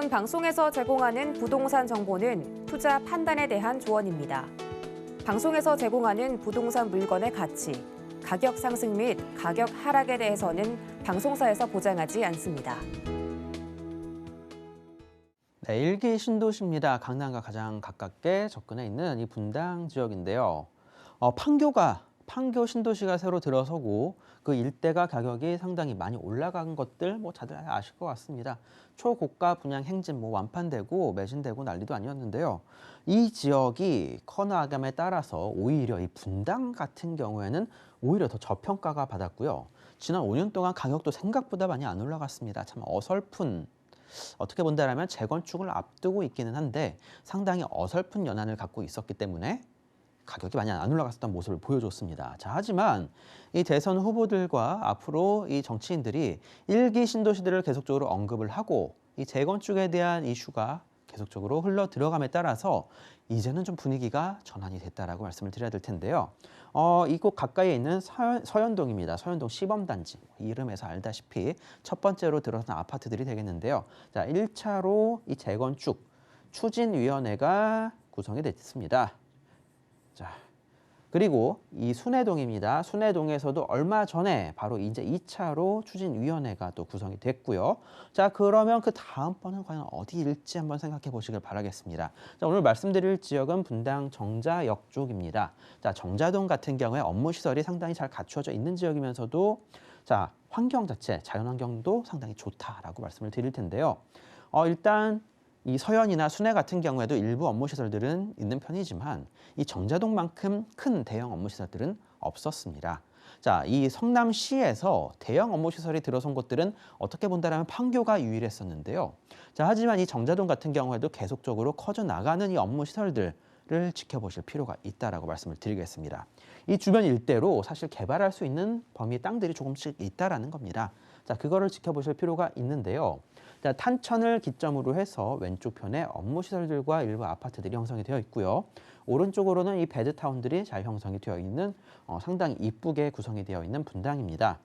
본 방송에서 제공하는 부동산 정보는 투자 판단에 대한 조언입니다. 방송에서 제공하는 부동산 물건의 가치, 가격 상승 및 가격 하락에 대해서는 방송사에서 보장하지 않습니다. 네, 일기 신도시입니다. 강남과 가장 가깝게 접근해 있는 이 분당 지역인데요. 판교 신도시가 새로 들어서고 그 일대가 가격이 상당히 많이 올라간 것들 다들 아실 것 같습니다. 초고가 분양 행진 완판되고 매진되고 난리도 아니었는데요. 이 지역이 커나감에 따라서 오히려 이 분당 같은 경우에는 오히려 더 저평가가 받았고요. 지난 5년 동안 가격도 생각보다 많이 안 올라갔습니다. 참 어설픈, 어떻게 본다면 재건축을 앞두고 있기는 한데 상당히 어설픈 연한을 갖고 있었기 때문에 가격이 많이 안 올라갔었던 모습을 보여줬습니다. 자, 하지만 이 대선 후보들과 앞으로 이 정치인들이 일기 신도시들을 계속적으로 언급을 하고 이 재건축에 대한 이슈가 계속적으로 흘러 들어감에 따라서 이제는 좀 분위기가 전환이 됐다라고 말씀을 드려야 될 텐데요. 이곳 가까이에 있는 서현동입니다. 서현동 시범단지. 이름에서 알다시피 첫 번째로 들어선 아파트들이 되겠는데요. 자, 1차로 이 재건축 추진위원회가 구성이 됐습니다. 자, 그리고 이 순회동입니다. 순회동에서도 얼마 전에 바로 이제 2차로 추진위원회가 또 구성이 됐고요. 자, 그러면 그 다음번은 과연 어디일지 한번 생각해 보시길 바라겠습니다. 자, 오늘 말씀드릴 지역은 분당 정자역 쪽입니다. 자, 정자동 같은 경우에 업무시설이 상당히 잘 갖추어져 있는 지역이면서도 자, 환경 자체, 자연환경도 상당히 좋다라고 말씀을 드릴 텐데요. 일단 이 서현이나 순회 같은 경우에도 일부 업무시설들은 있는 편이지만 이 정자동만큼 큰 대형 업무시설들은 없었습니다. 자, 이 성남시에서 대형 업무시설이 들어선 곳들은 어떻게 본다면 판교가 유일했었는데요. 자, 하지만 이 정자동 같은 경우에도 계속적으로 커져 나가는 이 업무시설들을 지켜보실 필요가 있다라고 말씀을 드리겠습니다. 이 주변 일대로 사실 개발할 수 있는 범위의 땅들이 조금씩 있다라는 겁니다. 자, 그거를 지켜보실 필요가 있는데요. 자, 탄천을 기점으로 해서 왼쪽 편에 업무시설들과 일부 아파트들이 형성이 되어 있고요. 오른쪽으로는 이 베드타운들이 잘 형성이 되어 있는 상당히 이쁘게 구성이 되어 있는 분당입니다.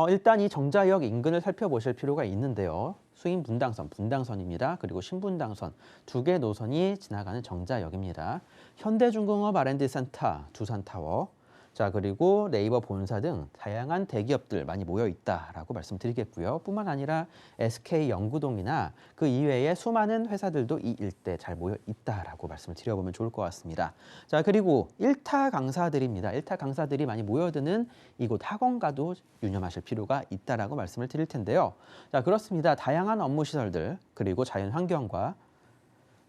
일단 이 정자역 인근을 살펴보실 필요가 있는데요. 수인분당선, 분당선입니다. 그리고 신분당선 두 개 노선이 지나가는 정자역입니다. 현대중공업 R&D센터, 두산타워, 자, 그리고 네이버 본사 등 다양한 대기업들 많이 모여 있다라고 말씀드리겠고요. 뿐만 아니라 SK 영구동이나 그 이외에 수많은 회사들도 이 일대 잘 모여 있다라고 말씀을 드려보면 좋을 것 같습니다. 자, 그리고 일타 강사들입니다. 일타 강사들이 많이 모여드는 이곳 학원가도 유념하실 필요가 있다라고 말씀을 드릴 텐데요. 자, 그렇습니다. 다양한 업무 시설들, 그리고 자연 환경과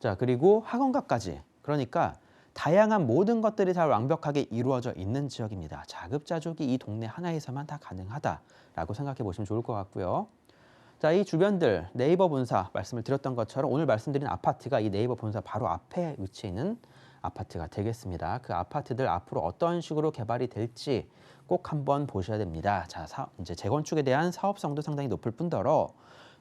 자, 그리고 학원가까지, 그러니까 다양한 모든 것들이 잘 완벽하게 이루어져 있는 지역입니다. 자급자족이 이 동네 하나에서만 다 가능하다라고 생각해 보시면 좋을 것 같고요. 자, 이 주변들 네이버 본사 말씀을 드렸던 것처럼 오늘 말씀드린 아파트가 이 네이버 본사 바로 앞에 위치해 있는 아파트가 되겠습니다. 그 아파트들 앞으로 어떤 식으로 개발이 될지 꼭 한번 보셔야 됩니다. 자, 이제 재건축에 대한 사업성도 상당히 높을 뿐더러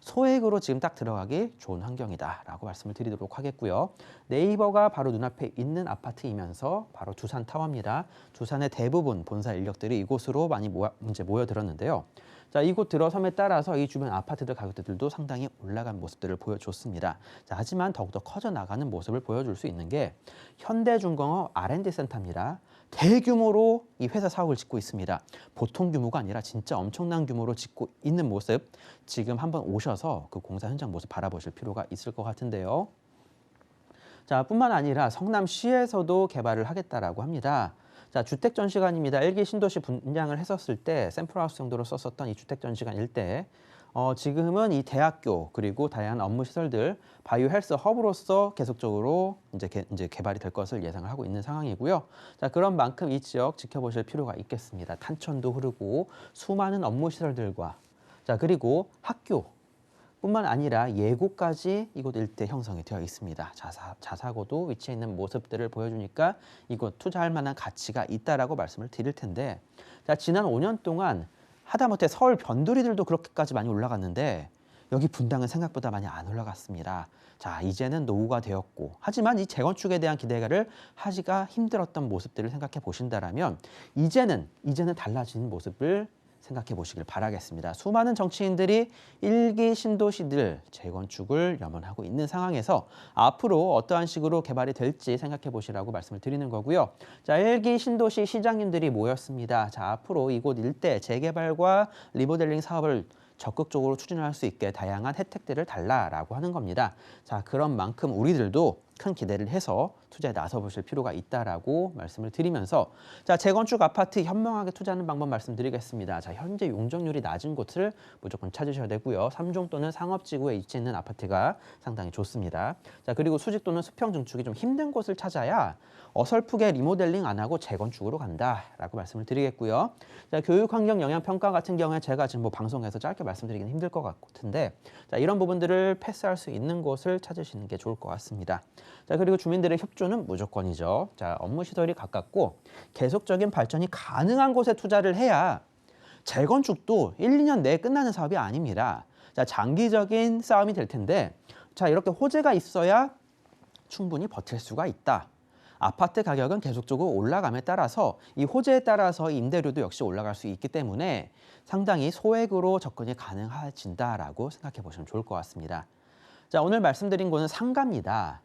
소액으로 지금 딱 들어가기 좋은 환경이다라고 말씀을 드리도록 하겠고요. 네이버가 바로 눈앞에 있는 아파트이면서 바로 두산타워입니다. 두산의 대부분 본사 인력들이 이곳으로 많이 이제 모여들었는데요. 자, 이곳 들어섬에 따라서 이 주변 아파트들 가격들도 상당히 올라간 모습들을 보여줬습니다. 자, 하지만 더욱더 커져 나가는 모습을 보여줄 수 있는 게 현대중공업 R&D센터입니다. 대규모로 이 회사 사옥을 짓고 있습니다. 보통 규모가 아니라 진짜 엄청난 규모로 짓고 있는 모습, 지금 한번 오셔서 그 공사 현장 모습 바라보실 필요가 있을 것 같은데요. 자, 뿐만 아니라 성남시에서도 개발을 하겠다라고 합니다. 자, 주택전시관입니다. 일기 신도시 분양을 했었을 때 샘플하우스 정도로 썼었던 이 주택전시관 일대, 지금은 이 대학교 그리고 다양한 업무 시설들 바이오 헬스 허브로서 계속적으로 이제 개발이 될 것을 예상을 하고 있는 상황이고요. 자, 그런 만큼 이 지역 지켜보실 필요가 있겠습니다. 탄천도 흐르고 수많은 업무 시설들과 자, 그리고 학교 뿐만 아니라 예고까지 이곳 일대 형성이 되어 있습니다. 자사고도 위치해 있는 모습들을 보여주니까 이곳 투자할 만한 가치가 있다라고 말씀을 드릴 텐데, 자, 지난 5년 동안 하다못해 서울 변두리들도 그렇게까지 많이 올라갔는데 여기 분당은 생각보다 많이 안 올라갔습니다. 자, 이제는 노후가 되었고, 하지만 이 재건축에 대한 기대를 하기가 힘들었던 모습들을 생각해 보신다라면 이제는 달라진 모습을 생각해 보시길 바라겠습니다. 수많은 정치인들이 1기 신도시들 재건축을 염원하고 있는 상황에서 앞으로 어떠한 식으로 개발이 될지 생각해 보시라고 말씀을 드리는 거고요. 자, 1기 신도시 시장님들이 모였습니다. 자, 앞으로 이곳 일대 재개발과 리모델링 사업을 적극적으로 추진할 수 있게 다양한 혜택들을 달라라고 하는 겁니다. 자, 그런 만큼 우리들도 큰 기대를 해서 투자에 나서 보실 필요가 있다라고 말씀을 드리면서 자, 재건축 아파트 현명하게 투자하는 방법 말씀드리겠습니다. 자, 현재 용적률이 낮은 곳을 무조건 찾으셔야 되고요. 3종 또는 상업지구에 위치해 있는 아파트가 상당히 좋습니다. 자, 그리고 수직 또는 수평 증축이 좀 힘든 곳을 찾아야 어설프게 리모델링 안 하고 재건축으로 간다라고 말씀을 드리겠고요. 자, 교육 환경 영향 평가 같은 경우에 제가 지금 뭐 방송에서 짧게 말씀드리기는 힘들 것 같은데 자, 이런 부분들을 패스할 수 있는 곳을 찾으시는 게 좋을 것 같습니다. 자, 그리고 주민들의 협조는 무조건이죠. 자, 업무 시설이 가깝고 계속적인 발전이 가능한 곳에 투자를 해야 재건축도 1, 2년 내에 끝나는 사업이 아닙니다. 자, 장기적인 싸움이 될 텐데 자, 이렇게 호재가 있어야 충분히 버틸 수가 있다. 아파트 가격은 계속적으로 올라감에 따라서 이 호재에 따라서 임대료도 역시 올라갈 수 있기 때문에 상당히 소액으로 접근이 가능해진다라고 생각해 보시면 좋을 것 같습니다. 자, 오늘 말씀드린 곳은 상가입니다.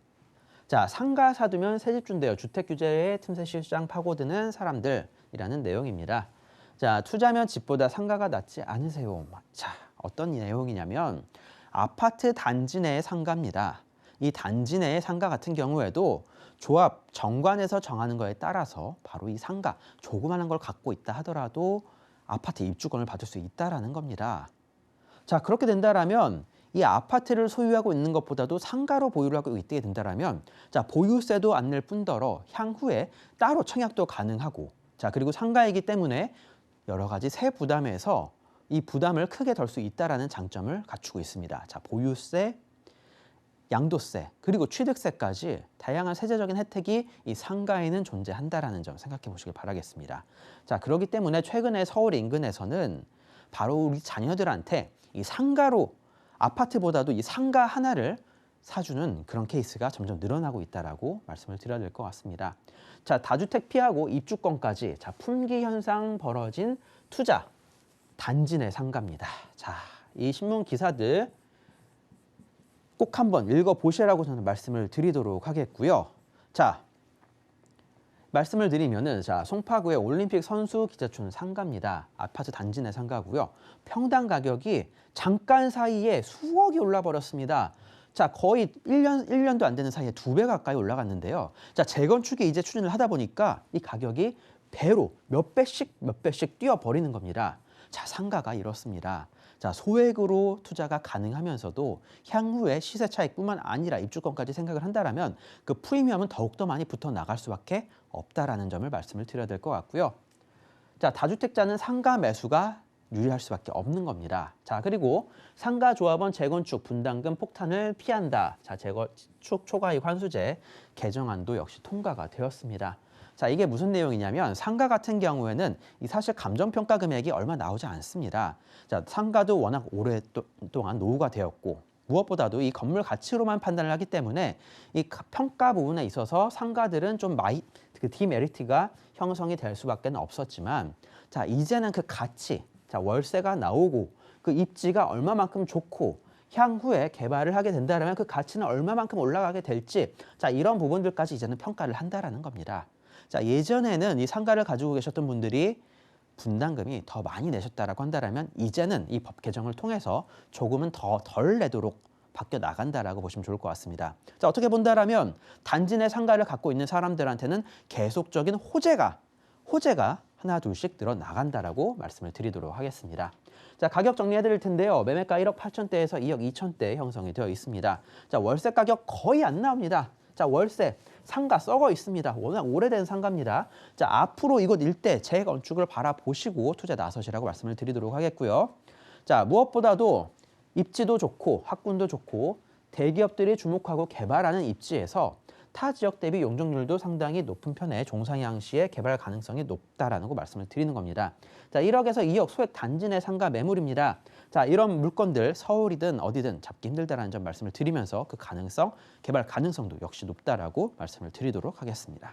자, 상가 사두면 새집 준대요. 주택 규제에 틈새 시장 파고드는 사람들이라는 내용입니다. 자, 투자면 집보다 상가가 낫지 않으세요? 자, 어떤 내용이냐면 아파트 단지 내의 상가입니다. 이 단지 내의 상가 같은 경우에도 조합, 정관에서 정하는 거에 따라서 바로 이 상가, 조그마한 걸 갖고 있다 하더라도 아파트 입주권을 받을 수 있다라는 겁니다. 자, 그렇게 된다라면 이 아파트를 소유하고 있는 것보다도 상가로 보유를 하고 있게 된다라면 자, 보유세도 안 낼 뿐더러 향후에 따로 청약도 가능하고 자, 그리고 상가이기 때문에 여러 가지 세 부담에서 이 부담을 크게 덜 수 있다라는 장점을 갖추고 있습니다. 자, 보유세, 양도세, 그리고 취득세까지 다양한 세제적인 혜택이 이 상가에는 존재한다라는 점 생각해 보시길 바라겠습니다. 자, 그렇기 때문에 최근에 서울 인근에서는 바로 우리 자녀들한테 이 상가로 아파트보다도 이 상가 하나를 사주는 그런 케이스가 점점 늘어나고 있다라고 말씀을 드려야 될 것 같습니다. 자, 다주택 피하고 입주권까지 자, 품귀 현상 벌어진 투자 단지 내 상가입니다. 자, 이 신문 기사들 꼭 한번 읽어보시라고 저는 말씀을 드리도록 하겠고요. 자, 말씀을 드리면은 자, 송파구의 올림픽 선수 기자촌 상가입니다. 아파트 단지 내 상가고요. 평당 가격이 잠깐 사이에 수억이 올라 버렸습니다. 자, 거의 1년도 안 되는 사이에 2배 가까이 올라갔는데요. 자, 재건축이 이제 추진을 하다 보니까 이 가격이 배로 몇 배씩 뛰어버리는 겁니다. 자, 상가가 이렇습니다. 자, 소액으로 투자가 가능하면서도 향후에 시세 차익뿐만 아니라 입주권까지 생각을 한다라면 그 프리미엄은 더욱더 많이 붙어 나갈 수밖에 없다라는 점을 말씀을 드려야 될 것 같고요. 자, 다주택자는 상가 매수가 유리할 수밖에 없는 겁니다. 자, 그리고 상가조합원 재건축 분담금 폭탄을 피한다. 자, 재건축 초과이익 환수제 개정안도 역시 통과가 되었습니다. 자, 이게 무슨 내용이냐면 상가 같은 경우에는 이 사실 감정평가 금액이 얼마 나오지 않습니다. 자, 상가도 워낙 오랫동안 노후가 되었고 무엇보다도 이 건물 가치로만 판단을 하기 때문에 이 평가 부분에 있어서 상가들은 좀 디메리트가 형성이 될 수밖에 없었지만 자, 이제는 그 가치, 자, 월세가 나오고 그 입지가 얼마만큼 좋고 향후에 개발을 하게 된다면 그 가치는 얼마만큼 올라가게 될지 자, 이런 부분들까지 이제는 평가를 한다라는 겁니다. 자, 예전에는 이 상가를 가지고 계셨던 분들이 분담금이 더 많이 내셨다라고 한다면 이제는 이 법 개정을 통해서 조금은 더 덜 내도록 바뀌어 나간다라고 보시면 좋을 것 같습니다. 자, 어떻게 본다라면 단지 내 상가를 갖고 있는 사람들한테는 계속적인 호재가 하나 둘씩 늘어나간다라고 말씀을 드리도록 하겠습니다. 자, 가격 정리해 드릴 텐데요. 매매가 1억 8천대에서 2억 2천대 형성이 되어 있습니다. 자, 월세 가격 거의 안 나옵니다. 자, 월세 상가 썩어 있습니다. 워낙 오래된 상가입니다. 자, 앞으로 이곳 일대 재건축을 바라보시고 투자 나서시라고 말씀을 드리도록 하겠고요. 자, 무엇보다도 입지도 좋고 학군도 좋고 대기업들이 주목하고 개발하는 입지에서 타 지역 대비 용적률도 상당히 높은 편에 종상향시의 개발 가능성이 높다라는 거 말씀을 드리는 겁니다. 자, 1억에서 2억 소액 단지 내 상가 매물입니다. 자, 이런 물건들 서울이든 어디든 잡기 힘들다라는 점 말씀을 드리면서 그 가능성, 개발 가능성도 역시 높다라고 말씀을 드리도록 하겠습니다.